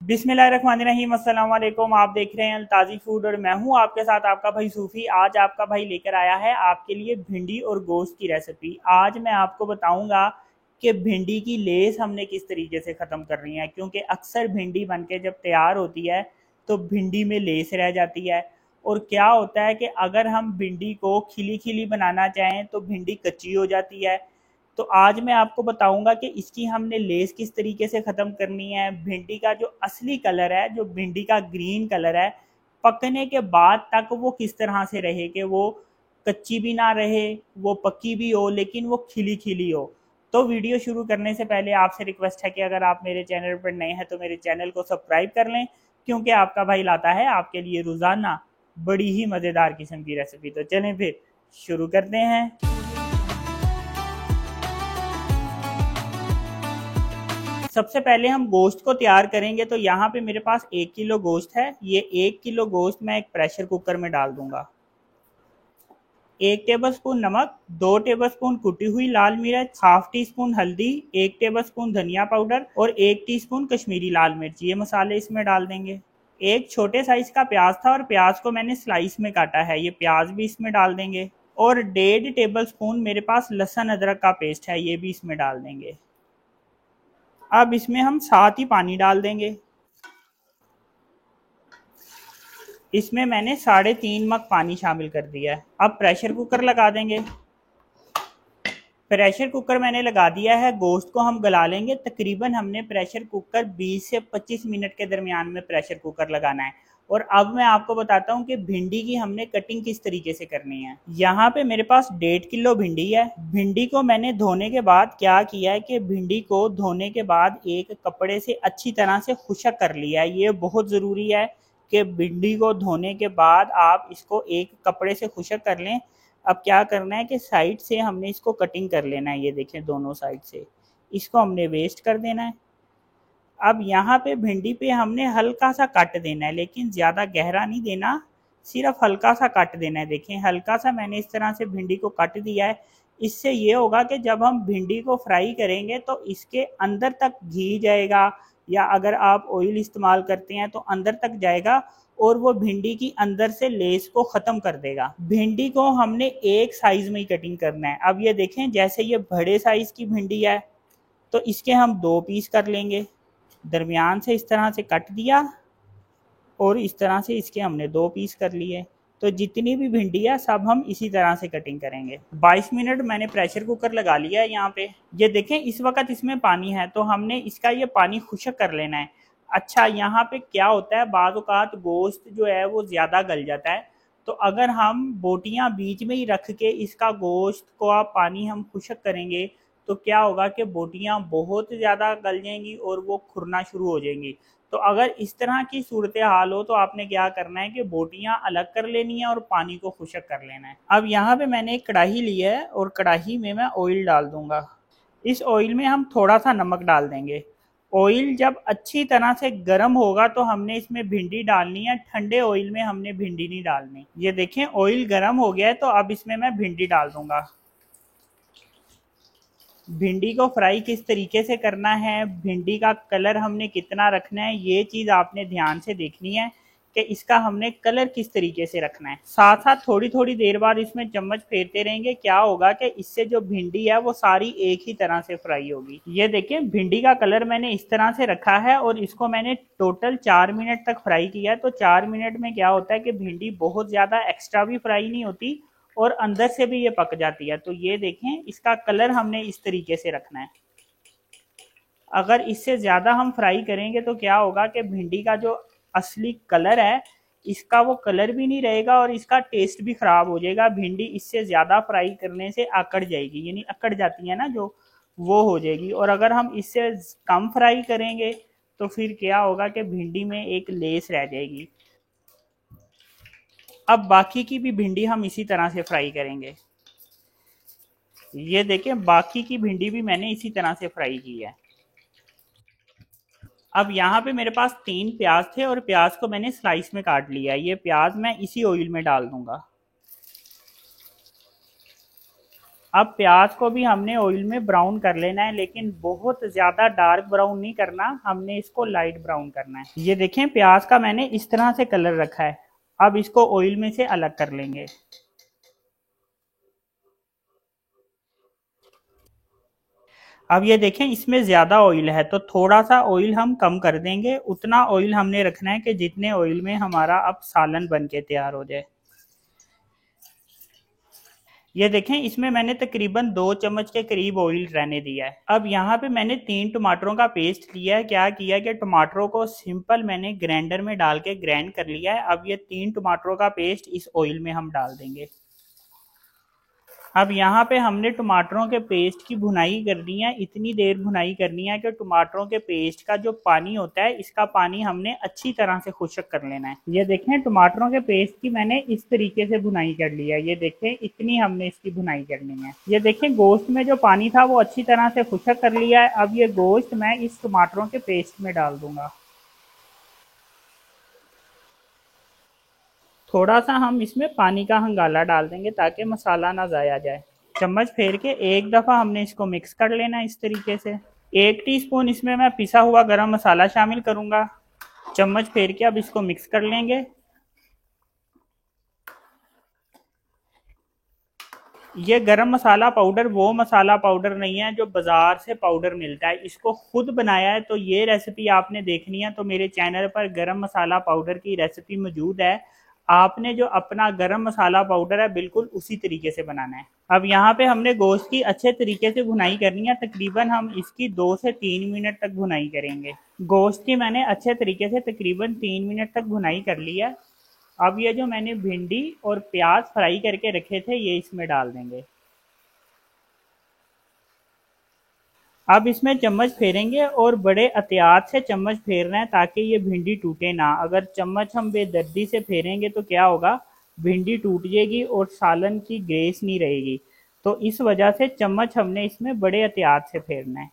बिस्मिल्लाहिर्रहमानिर्रहीम, अस्सलाम वालेकुम। आप देख रहे हैं अलताज़ी फूड और मैं हूं आपके साथ आपका भाई सूफ़ी। आज आपका भाई लेकर आया है आपके लिए भिंडी और गोश्त की रेसिपी। आज मैं आपको बताऊंगा कि भिंडी की लेस हमने किस तरीके से ख़त्म करनी है, क्योंकि अक्सर भिंडी बन के जब तैयार होती है तो भिंडी में लेस रह जाती है। और क्या होता है कि अगर हम भिंडी को खिली खिली बनाना चाहें तो भिंडी कच्ची हो जाती है। तो आज मैं आपको बताऊंगा कि इसकी हमने लेस किस तरीके से ख़त्म करनी है। भिंडी का जो असली कलर है, जो भिंडी का ग्रीन कलर है, पकने के बाद तक वो किस तरह से रहे कि वो कच्ची भी ना रहे, वो पक्की भी हो लेकिन वो खिली खिली हो। तो वीडियो शुरू करने से पहले आपसे रिक्वेस्ट है कि अगर आप मेरे चैनल पर नए हैं तो मेरे चैनल को सब्सक्राइब कर लें, क्योंकि आपका भाई लाता है आपके लिए रोज़ाना बड़ी ही मज़ेदार किस्म की रेसिपी। तो चलें फिर शुरू करते हैं। सबसे पहले हम गोश्त को तैयार करेंगे। तो यहाँ पे मेरे पास 1 किलो गोश्त है। ये 1 किलो गोश्त मैं एक प्रेशर कुकर में डाल दूंगा। 1 टेबलस्पून नमक, 2 टेबलस्पून कुटी हुई लाल मिर्च, हाफ टी स्पून हल्दी, 1 टेबलस्पून धनिया पाउडर और 1 टीस्पून कश्मीरी लाल मिर्च, ये मसाले इसमें डाल देंगे। एक छोटे साइज का प्याज था और प्याज को मैंने स्लाइस में काटा है, ये प्याज भी इसमें डाल देंगे। और 1.5 टेबलस्पून मेरे पास लहसुन अदरक का पेस्ट है, ये भी इसमें डाल देंगे। अब इसमें हम साथ ही पानी डाल देंगे। इसमें मैंने 3.5 मग पानी शामिल कर दिया है। अब प्रेशर कुकर लगा देंगे। प्रेशर कुकर मैंने लगा दिया है। गोश्त को हम गला लेंगे। तकरीबन हमने प्रेशर कुकर 20 से 25 मिनट के दरमियान में प्रेशर कुकर लगाना है। और अब मैं आपको बताता हूँ कि भिंडी की हमने कटिंग किस तरीके से करनी है। यहाँ पे मेरे पास 1.5 किलो भिंडी है। भिंडी को मैंने धोने के बाद क्या किया है कि भिंडी को धोने के बाद एक कपड़े से अच्छी तरह से खुशक कर लिया है। ये बहुत ज़रूरी है कि भिंडी को धोने के बाद आप इसको एक कपड़े से खुशक कर लें। अब क्या करना है कि साइड से हमने इसको कटिंग कर लेना है। ये देखें, दोनों साइड से इसको हमने वेस्ट कर देना है। अब यहाँ पे भिंडी पे हमने हल्का सा काट देना है, लेकिन ज़्यादा गहरा नहीं देना, सिर्फ हल्का सा काट देना है। देखें, हल्का सा मैंने इस तरह से भिंडी को काट दिया है। इससे ये होगा कि जब हम भिंडी को फ्राई करेंगे तो इसके अंदर तक घी जाएगा, या अगर आप ऑयल इस्तेमाल करते हैं तो अंदर तक जाएगा और वो भिंडी की अंदर से लेस को ख़त्म कर देगा। भिंडी को हमने एक साइज़ में ही कटिंग करना है। अब ये देखें, जैसे ये बड़े साइज़ की भिंडी है तो इसके हम 2 पीस कर लेंगे। दरमियान से इस तरह से कट दिया और इस तरह से इसके हमने 2 पीस कर लिए। तो जितनी भी भिंडी है सब हम इसी तरह से कटिंग करेंगे। 22 मिनट मैंने प्रेशर कुकर लगा लिया है। यहाँ पे ये देखें, इस वक्त इसमें पानी है तो हमने इसका ये पानी खुश्क कर लेना है। अच्छा, यहाँ पे क्या होता है, बाज़ औक़ात गोश्त जो है वो ज़्यादा गल जाता है। तो अगर हम बोटियाँ बीच में ही रख के इसका गोश्त को आप पानी हम खुश्क करेंगे तो क्या होगा कि बोटियाँ बहुत ज़्यादा गल जाएंगी और वो खुरना शुरू हो जाएंगी। तो अगर इस तरह की सूरत हाल हो तो आपने क्या करना है कि बोटियां अलग कर लेनी है और पानी को खुश्क कर लेना है। अब यहाँ पे मैंने एक कढ़ाई ली है और कढ़ाई में मैं ऑयल डाल दूंगा। इस ऑयल में हम थोड़ा सा नमक डाल देंगे। ऑयल जब अच्छी तरह से गर्म होगा तो हमने इसमें भिंडी डालनी है। ठंडे ऑयल में हमने भिंडी नहीं डालनी। ये देखें, ऑयल गर्म हो गया है तो अब इसमें मैं भिंडी डाल दूंगा। भिंडी को फ्राई किस तरीके से करना है, भिंडी का कलर हमने कितना रखना है, ये चीज़ आपने ध्यान से देखनी है कि इसका हमने कलर किस तरीके से रखना है। साथ साथ थोड़ी थोड़ी देर बाद इसमें चम्मच फेरते रहेंगे। क्या होगा कि इससे जो भिंडी है वो सारी एक ही तरह से फ्राई होगी। ये देखें, भिंडी का कलर मैंने इस तरह से रखा है और इसको मैंने टोटल 4 मिनट तक फ्राई किया। तो 4 मिनट में क्या होता है कि भिंडी बहुत ज़्यादा एक्स्ट्रा भी फ्राई नहीं होती और अंदर से भी ये पक जाती है। तो ये देखें, इसका कलर हमने इस तरीके से रखना है। अगर इससे ज़्यादा हम फ्राई करेंगे तो क्या होगा कि भिंडी का जो असली कलर है इसका वो कलर भी नहीं रहेगा और इसका टेस्ट भी ख़राब हो जाएगा। भिंडी इससे ज़्यादा फ्राई करने से अकड़ जाएगी, यानी अकड़ जाती है ना जो, वो हो जाएगी। और अगर हम इससे कम फ्राई करेंगे तो फिर क्या होगा कि भिंडी में एक लेस रह जाएगी। अब बाकी की भी भिंडी हम इसी तरह से फ्राई करेंगे। ये देखें, बाकी की भिंडी भी मैंने इसी तरह से फ्राई की है। अब यहाँ पे मेरे पास 3 प्याज थे और प्याज को मैंने स्लाइस में काट लिया है। ये प्याज मैं इसी ऑयल में डाल दूंगा। अब प्याज को भी हमने ऑयल में ब्राउन कर लेना है, लेकिन बहुत ज्यादा डार्क ब्राउन नहीं करना, हमने इसको लाइट ब्राउन करना है। ये देखें प्याज का मैंने इस तरह से कलर रखा है। अब इसको ऑयल में से अलग कर लेंगे। अब ये देखें इसमें ज्यादा ऑयल है, तो थोड़ा सा ऑयल हम कम कर देंगे। उतना ऑयल हमने रखना है कि जितने ऑयल में हमारा अब सालन बन के तैयार हो जाए। ये देखें इसमें मैंने तकरीबन 2 चम्मच के करीब ऑयल रहने दिया है। अब यहाँ पे मैंने 3 टमाटरों का पेस्ट लिया है। क्या किया कि टमाटरों को सिंपल मैंने ग्राइंडर में डाल के ग्राइंड कर लिया है। अब ये 3 टमाटरों का पेस्ट इस ऑयल में हम डाल देंगे। अब यहाँ पे हमने टमाटरों के पेस्ट की भुनाई करनी है। इतनी देर भुनाई करनी है कि टमाटरों के पेस्ट का जो पानी होता है, इसका पानी हमने अच्छी तरह से खुश्क कर लेना है। ये देखें टमाटरों के पेस्ट की मैंने इस तरीके से भुनाई कर लिया है। ये देखें इतनी हमने इसकी भुनाई करनी है। ये देखें गोश्त में जो पानी था वो अच्छी तरह से खुश्क कर लिया है। अब ये गोश्त मैं इस टमाटरों के पेस्ट में डाल दूंगा। थोड़ा सा हम इसमें पानी का हंगाला डाल देंगे ताकि मसाला ना ज़ाया जाए। चम्मच फेर के एक दफ़ा हमने इसको मिक्स कर लेना है इस तरीके से। 1 टीस्पून इसमें मैं पिसा हुआ गरम मसाला शामिल करूंगा। चम्मच फेर के अब इसको मिक्स कर लेंगे। ये गरम मसाला पाउडर वो मसाला पाउडर नहीं है जो बाजार से पाउडर मिलता है, इसको खुद बनाया है। तो ये रेसिपी आपने देखनी है तो मेरे चैनल पर गरम मसाला पाउडर की रेसिपी मौजूद है। आपने जो अपना गरम मसाला पाउडर है बिल्कुल उसी तरीके से बनाना है। अब यहाँ पे हमने गोश्त की अच्छे तरीके से भुनाई करनी है। तकरीबन हम इसकी 2 से 3 मिनट तक भुनाई करेंगे। गोश्त की मैंने अच्छे तरीके से तकरीबन 3 मिनट तक भुनाई कर ली है। अब ये जो मैंने भिंडी और प्याज फ्राई करके रखे थे ये इसमें डाल देंगे। अब इसमें चम्मच फेरेंगे और बड़े एहतियात से चम्मच फेरना है ताकि ये भिंडी टूटे ना। अगर चम्मच हम बेदर्दी से फेरेंगे तो क्या होगा, भिंडी टूट जाएगी और सालन की ग्रेस नहीं रहेगी। तो इस वजह से चम्मच हमने इसमें बड़े एहतियात से फेरना है।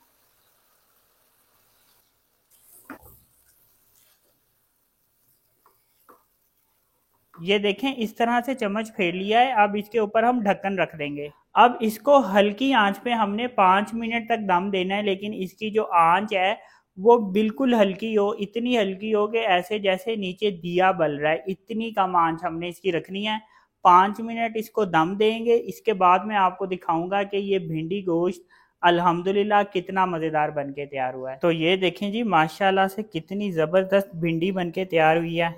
ये देखें इस तरह से चम्मच फेर लिया है। अब इसके ऊपर हम ढक्कन रख देंगे। अब इसको हल्की आंच पे हमने 5 मिनट तक दम देना है, लेकिन इसकी जो आंच है वो बिल्कुल हल्की हो, इतनी हल्की हो कि ऐसे जैसे नीचे दिया बल रहा है, इतनी कम आंच हमने इसकी रखनी है। 5 मिनट इसको दम देंगे। इसके बाद मैं आपको दिखाऊंगा कि ये भिंडी गोश्त अल्हम्दुलिल्लाह कितना मज़ेदार बन के तैयार हुआ है। तो ये देखें जी माशाल्लाह से कितनी ज़बरदस्त भिंडी बन के तैयार हुई है।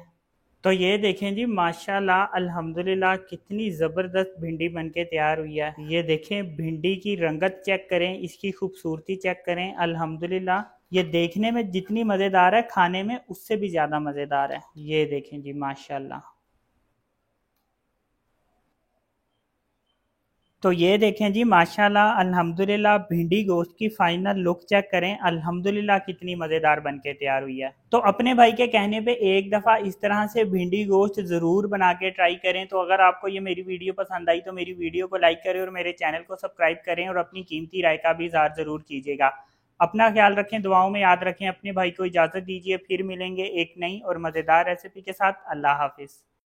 तो ये देखें जी माशाल्लाह अल्हम्दुलिल्लाह कितनी ज़बरदस्त भिंडी बनके तैयार हुई है। ये देखें भिंडी की रंगत चेक करें, इसकी खूबसूरती चेक करें। अल्हम्दुलिल्लाह ये देखने में जितनी मज़ेदार है खाने में उससे भी ज़्यादा मज़ेदार है। ये देखें जी माशाल्लाह। तो ये देखें जी माशाल्लाह अल्हम्दुलिल्लाह भिंडी गोश्त की फाइनल लुक चेक करें। अल्हम्दुलिल्लाह कितनी मज़ेदार बनके तैयार हुई है। तो अपने भाई के कहने पे एक दफ़ा इस तरह से भिंडी गोश्त ज़रूर बना के ट्राई करें। तो अगर आपको ये मेरी वीडियो पसंद आई तो मेरी वीडियो को लाइक करें और मेरे चैनल को सब्सक्राइब करें और अपनी कीमती राय का भी इज़हार ज़रूर कीजिएगा। अपना ख्याल रखें, दुआओं में याद रखें। अपने भाई को इजाज़त दीजिए, फिर मिलेंगे एक नई और मज़ेदार रेसिपी के साथ। अल्लाह हाफिज़।